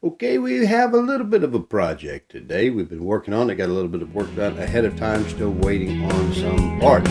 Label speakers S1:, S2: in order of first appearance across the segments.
S1: Okay, we have a little bit of a project today. We've been working on it, got a little bit of work done ahead of time, still waiting on some parts.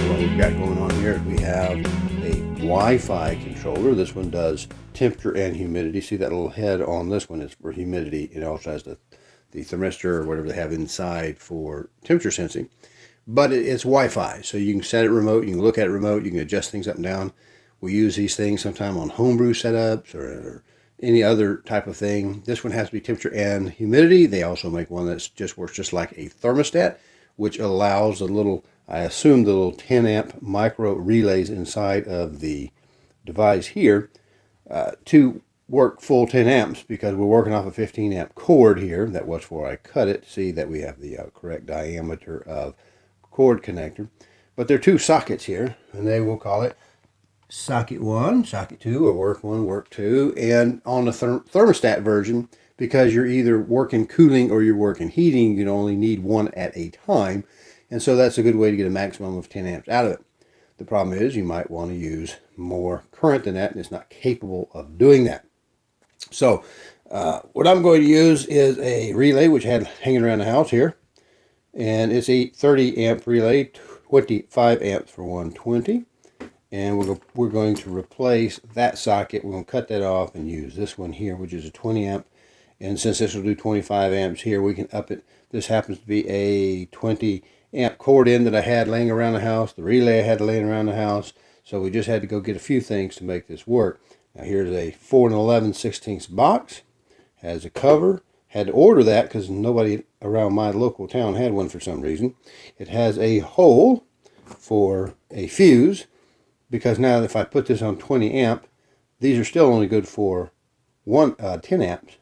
S1: What we've got going on here is we have a Wi-Fi controller. This one does temperature and humidity. See that little head on this one is for humidity. It also has the thermistor or whatever they have inside for temperature sensing. But it's Wi-Fi, so you can set it remote, you can look at it remote, you can adjust things up and down. We use these things sometime on homebrew setups or any other type of thing. This one has to be temperature and humidity. They also make one that just works just like a thermostat, which allows a little, I assume the little 10 amp micro relays inside of the device here to work full 10 amps because we're working off a 15 amp cord here. That was before I cut it. See that we have the correct diameter of cord connector. But there are two sockets here, and they will call it socket 1, socket 2, or work 1, work 2. And on the thermostat version, because you're either working cooling or you're working heating, you can only need one at a time. And so that's a good way to get a maximum of 10 amps out of it. The problem is you might want to use more current than that, and it's not capable of doing that. So what I'm going to use is a relay, which I had hanging around the house here. And it's a 30 amp relay, 25 amps for 120. And we're going to replace that socket. We're going to cut that off and use this one here, which is a 20 amp. And since this will do 25 amps here, we can up it. This happens to be a 20 amp cord in that I had laying around the house. The relay I had laying around the house. So we just had to go get a few things to make this work. Now here's a 4 11/16 box. Has a cover. Had to order that because nobody around my local town had one for some reason. It has a hole for a fuse. Because now if I put this on 20 amp, these are still only good for 10 amps.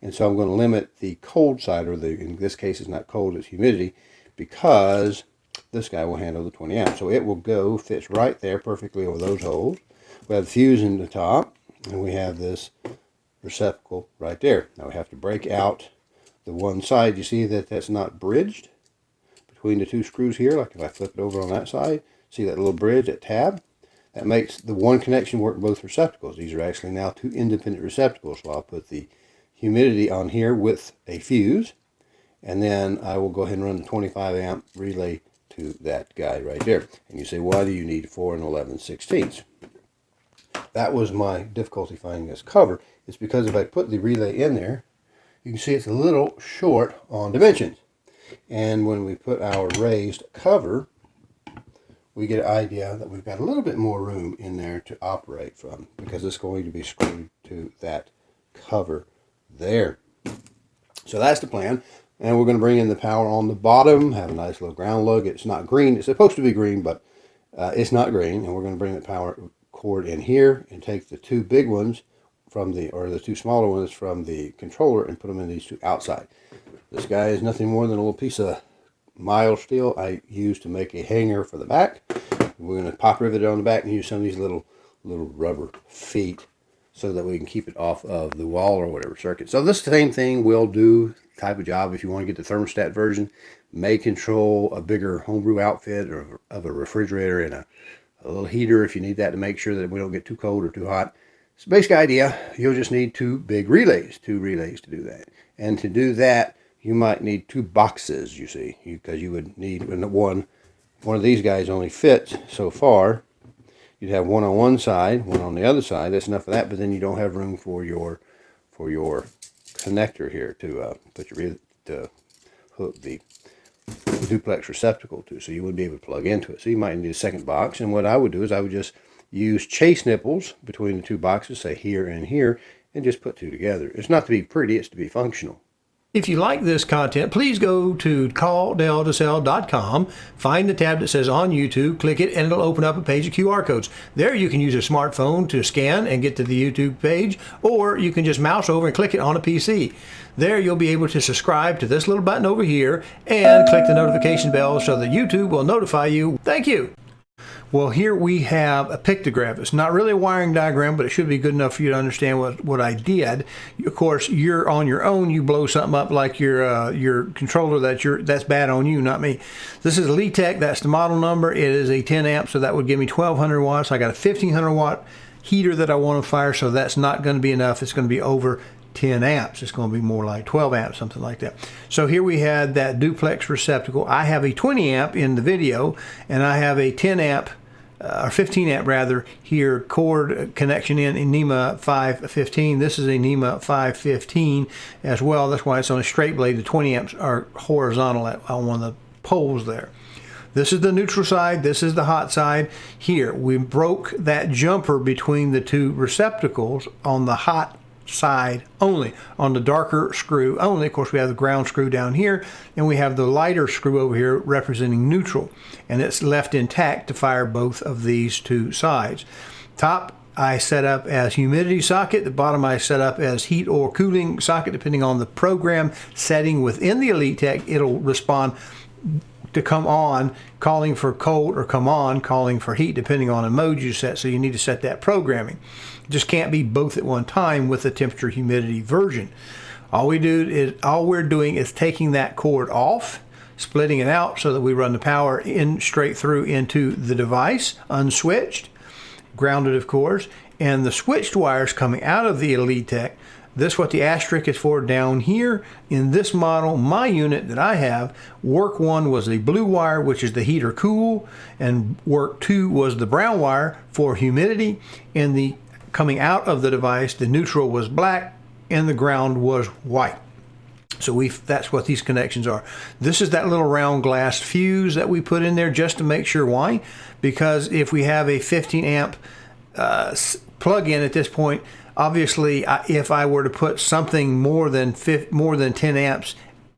S1: And so I'm going to limit the cold side, or in this case it's not cold, it's humidity, because this guy will handle the 20 amps. So it will fits right there perfectly over those holes. We have the fuse in the top, and we have this receptacle right there. Now we have to break out the one side. You see that that's not bridged between the two screws here, like if I flip it over on that side. See that little bridge, that tab? That makes the one connection work both receptacles. These are actually now two independent receptacles. So I'll put the humidity on here with a fuse. And then I will go ahead and run the 25 amp relay to that guy right there. And you say, why do you need 4 11/16? That was my difficulty finding this cover. It's because if I put the relay in there, you can see it's a little short on dimensions. And when we put our raised cover, we get an idea that we've got a little bit more room in there to operate from, because it's going to be screwed to that cover there. So that's the plan. And we're going to bring in the power on the bottom, have a nice little ground lug. It's not green. It's supposed to be green, but it's not green. And we're going to bring the power cord in here and take the two big ones from the two smaller ones from the controller and put them in these two outside. This guy is nothing more than a little piece of mild steel I use to make a hanger for the back. We're going to pop rivet it on the back and use some of these little rubber feet so that we can keep it off of the wall or whatever circuit. So this same thing will do type of job if you want to get the thermostat version. May control a bigger homebrew outfit or of a refrigerator and a little heater if you need that to make sure that we don't get too cold or too hot. So basic idea, you'll just need two relays to do that. And to do that, you might need two boxes, you see, because you would need one of these guys only fits so far. You'd have one on one side, one on the other side. That's enough of that, but then you don't have room for your connector here to hook the duplex receptacle to, so you wouldn't be able to plug into it. So you might need a second box. And what I would do is I would just use chase nipples between the two boxes, say here and here, and just put two together. It's not to be pretty, it's to be functional.
S2: If you like this content, please go to calldeltosell.com, find the tab that says on YouTube, click it, and it'll open up a page of QR codes. There you can use a smartphone to scan and get to the YouTube page, or you can just mouse over and click it on a PC. There you'll be able to subscribe to this little button over here and click the notification bell so that YouTube will notify you. Thank you. Well, here we have a pictograph. It's not really a wiring diagram, but it should be good enough for you to understand what I did. Of course, you're on your own. You blow something up like your controller. That's bad on you, not me. This is Elitech. That's the model number. It is a 10 amp, so that would give me 1200 watts. I got a 1500 watt heater that I want to fire, so that's not going to be enough. It's going to be over 10 amps. It's going to be more like 12 amps, something like that. So here we had that duplex receptacle. I have a 20 amp in the video, and I have a 10 amp or 15 amp rather here cord connection in NEMA 515. This is a NEMA 515 as well. That's why it's on a straight blade. The 20 amps are horizontal on one of the poles there. This is the neutral side. This is the hot side. Here we broke that jumper between the two receptacles on the hot side only, on the darker screw only. Of course, we have the ground screw down here, and we have the lighter screw over here representing neutral, and it's left intact to fire both of these two sides. Top I set up as humidity socket. The bottom I set up as heat or cooling socket, depending on the program setting within the Elitech. It'll respond to come on calling for cold, or come on calling for heat, depending on a mode you set. So you need to set that programming. It just can't be both at one time with the temperature humidity version. All we're doing is taking that cord off, splitting it out so that we run the power in straight through into the device, unswitched, grounded of course, and the switched wires coming out of the Elitech. This is what the asterisk is for down here. In this model, my unit that I have, work 1 was a blue wire, which is the heat or cool, and work 2 was the brown wire for humidity. And the coming out of the device, the neutral was black and the ground was white. So that's what these connections are. This is that little round glass fuse that we put in there just to make sure. Why? Because if we have a 15 amp plug-in at this point, obviously, if I were to put something more than 10 amps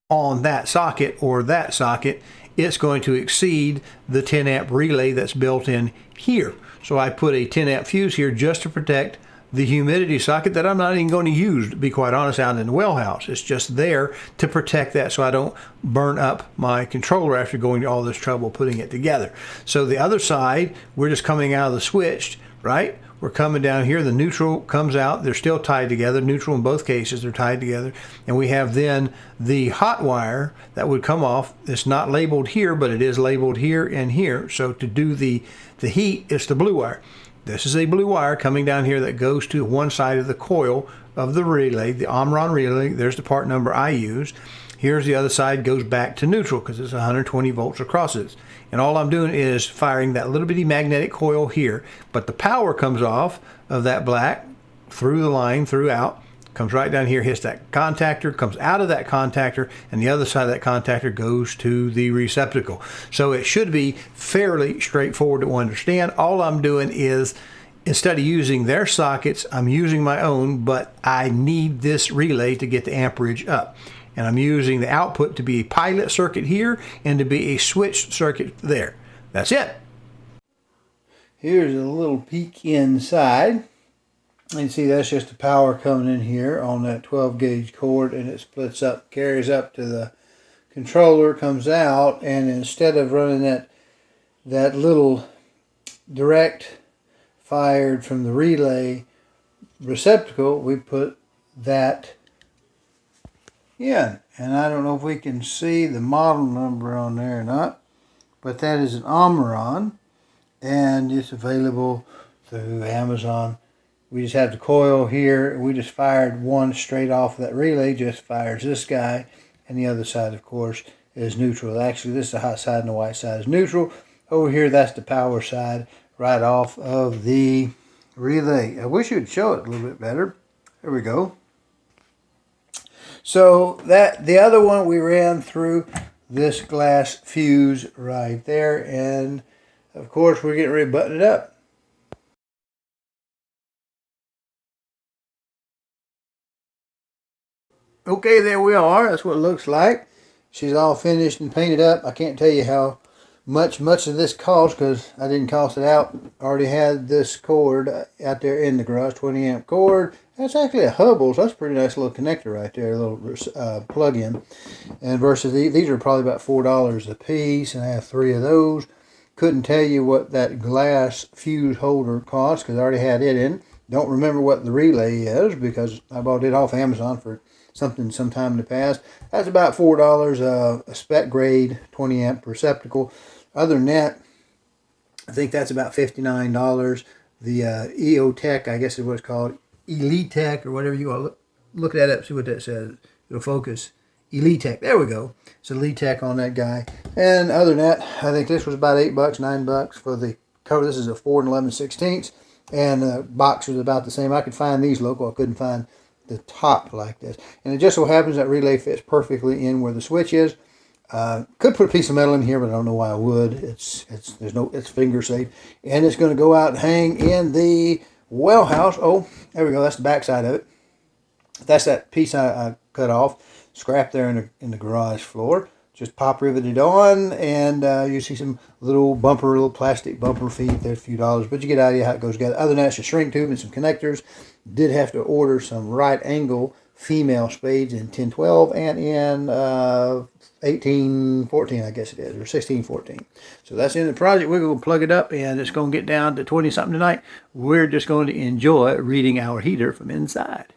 S2: on that socket or that socket, it's going to exceed the 10 amp relay that's built in here. So I put a 10 amp fuse here just to protect the humidity socket that I'm not even going to use, to be quite honest, out in the well house. It's just there to protect that so I don't burn up my controller after going to all this trouble putting it together. So the other side, we're just coming out of the switched, right? We're coming down here, the neutral comes out, they're still tied together, neutral in both cases, they're tied together, and we have then the hot wire that would come off. It's not labeled here, but it is labeled here and here. So to do the heat, it's the blue wire. This is a blue wire coming down here that goes to one side of the coil of the relay, the Omron relay. There's the part number I use. Here's the other side, goes back to neutral because it's 120 volts across it. And all I'm doing is firing that little bitty magnetic coil here, but the power comes off of that black through the line, throughout, comes right down here, hits that contactor, comes out of that contactor, and the other side of that contactor goes to the receptacle. So it should be fairly straightforward to understand. All I'm doing is, instead of using their sockets, I'm using my own, but I need this relay to get the amperage up. And I'm using the output to be a pilot circuit here and to be a switched circuit there. That's it. Here's a little peek inside. And see, that's just the power coming in here on that 12 gauge cord, and it splits up, carries up to the controller, comes out, and instead of running that little direct fired from the relay receptacle, we put that in. And I don't know if we can see the model number on there or not, but that is an Omron, and it's available through Amazon. We just have the coil here. We just fired one straight off of that relay, just fires this guy, and the other side, of course, is neutral. Actually, this is the hot side and the white side is neutral. Over here, that's the power side right off of the relay. I wish you'd show it a little bit better. There we go. So that the other one we ran through this glass fuse right there, and of course we're getting ready to button it up. Okay, there we are. That's what it looks like. She's all finished and painted up. I can't tell you how much of this cost because I didn't cost it out. I already had this cord out there in the garage, 20 amp cord. That's actually a Hubble, so that's a pretty nice little connector right there, a little plug-in. And versus these are probably about $4 a piece, and I have 3 of those. Couldn't tell you what that glass fuse holder cost because I already had it in. Don't remember what the relay is because I bought it off Amazon for something sometime in the past. That's about $4, a spec grade 20 amp receptacle. Other than that, I think that's about $59. the EOTech, I guess is what it's called, Elitech or whatever you want. Look that up, see what that says. It'll focus. Elitech. There we go. So Elitech on that guy. And other than that, I think this was about $8, $9 for the cover. This is a 4 11/16, and the box was about the same. I could find these local. I couldn't find the top like this. And it just so happens that relay fits perfectly in where the switch is. Could put a piece of metal in here, but I don't know why I would. It's finger safe, and it's going to go out and hang in the well house. Oh, there we go. That's the back side of it. That's that piece I cut off, scrapped there in the garage floor. Just pop riveted on, and you see some little plastic bumper feet. There's a few dollars, but you get an idea how it goes together. Other than that, it's a shrink tube and some connectors. Did have to order some right angle female spades in 1012 and in 1814, I guess it is, or 1614. So that's in the project. We're going to plug it up, and it's going to get down to 20 something tonight. We're just going to enjoy reading our heater from inside.